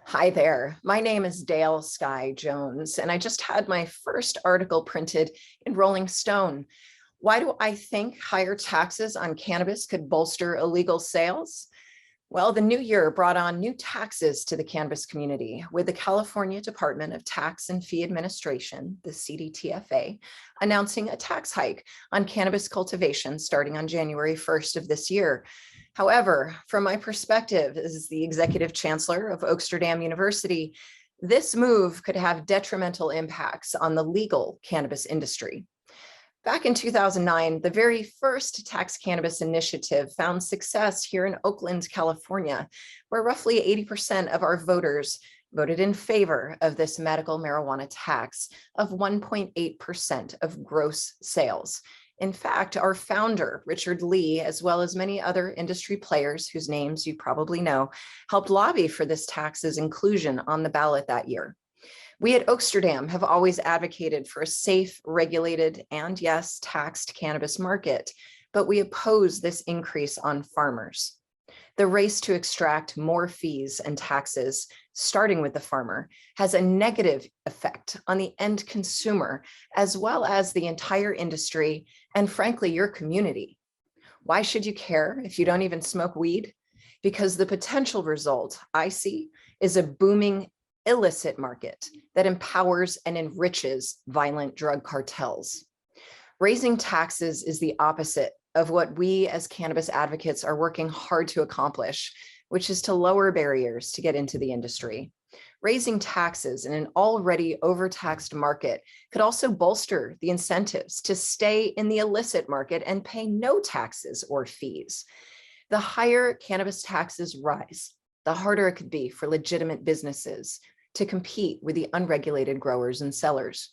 Hi there. My name is Dale Sky Jones, and I just had my first article printed in Rolling Stone. Why do I think higher taxes on cannabis could bolster illegal sales? Well, the new year brought on new taxes to the cannabis community, with the California Department of Tax and Fee Administration, the CDTFA, announcing a tax hike on cannabis cultivation starting on January 1st of this year. However, from my perspective as the executive chancellor of Oaksterdam University, this move could have detrimental impacts on the legal cannabis industry. Back in 2009, the very first tax cannabis initiative found success here in Oakland, California, where roughly 80% of our voters voted in favor of this medical marijuana tax of 1.8% of gross sales. In fact, our founder, Richard Lee, as well as many other industry players whose names you probably know, helped lobby for this tax's inclusion on the ballot that year. We at Oaksterdam have always advocated for a safe, regulated, and yes, taxed cannabis market, but we oppose this increase on farmers. The race to extract more fees and taxes, starting with the farmer, has a negative effect on the end consumer, as well as the entire industry, and frankly, your community. Why should you care if you don't even smoke weed? Because the potential result I see is a booming illicit market that empowers and enriches violent drug cartels. Raising taxes is the opposite of what we as cannabis advocates are working hard to accomplish, which is to lower barriers to get into the industry. Raising taxes in an already overtaxed market could also bolster the incentives to stay in the illicit market and pay no taxes or fees. The higher cannabis taxes rise, the harder it could be for legitimate businesses to compete with the unregulated growers and sellers.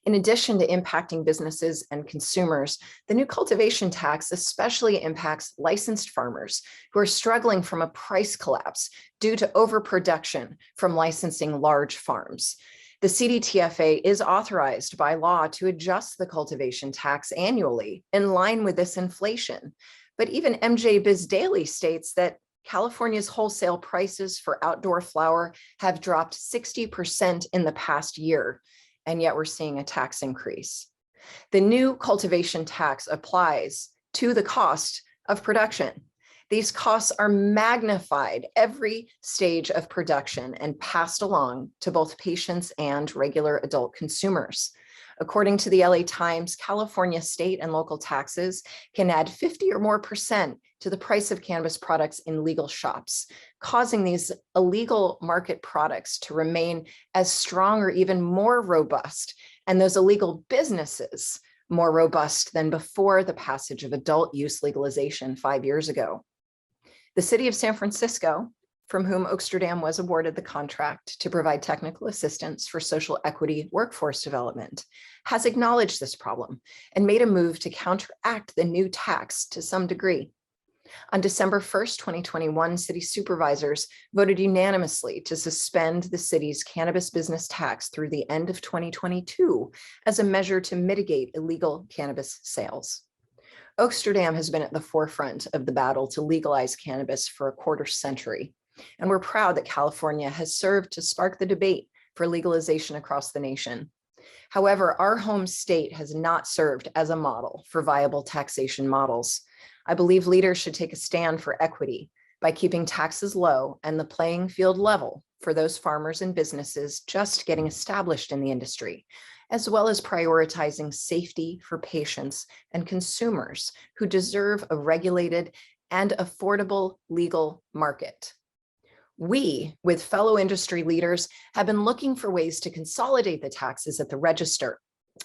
In addition to impacting businesses and consumers, the new cultivation tax especially impacts licensed farmers who are struggling from a price collapse due to overproduction from licensing large farms. The CDTFA is authorized by law to adjust the cultivation tax annually in line with this inflation. But even MJ Biz Daily states that California's wholesale prices for outdoor flower have dropped 60% in the past year, and yet we're seeing a tax increase. The new cultivation tax applies to the cost of production. These costs are magnified every stage of production and passed along to both patients and regular adult consumers. According to the LA Times, California state and local taxes can add 50 or more % to the price of cannabis products in legal shops, causing these illegal market products to remain as strong or even more robust, and those illegal businesses more robust than before the passage of adult use legalization 5 years ago. The city of San Francisco, from whom Oaksterdam was awarded the contract to provide technical assistance for social equity workforce development, has acknowledged this problem and made a move to counteract the new tax to some degree. On December 1st, 2021, city supervisors voted unanimously to suspend the city's cannabis business tax through the end of 2022 as a measure to mitigate illegal cannabis sales. Oaksterdam has been at the forefront of the battle to legalize cannabis for a quarter century. And we're proud that California has served to spark the debate for legalization across the nation. However, our home state has not served as a model for viable taxation models. I believe leaders should take a stand for equity by keeping taxes low and the playing field level for those farmers and businesses just getting established in the industry, as well as prioritizing safety for patients and consumers who deserve a regulated and affordable legal market. We, with fellow industry leaders, have been looking for ways to consolidate the taxes at the register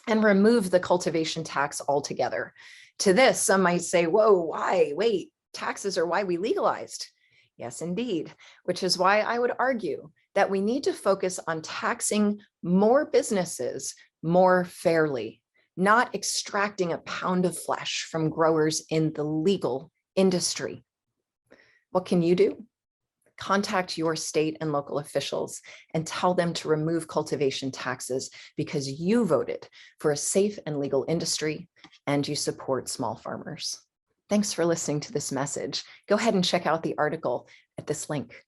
and remove the cultivation tax altogether. To this, some might say, whoa, why? Wait, taxes are why we legalized. Yes, indeed, which is why I would argue that we need to focus on taxing more businesses more fairly, not extracting a pound of flesh from growers in the legal industry. What can you do? Contact your state and local officials and tell them to remove cultivation taxes because you voted for a safe and legal industry and you support small farmers. Thanks for listening to this message. Go ahead and check out the article at this link.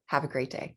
Have a great day.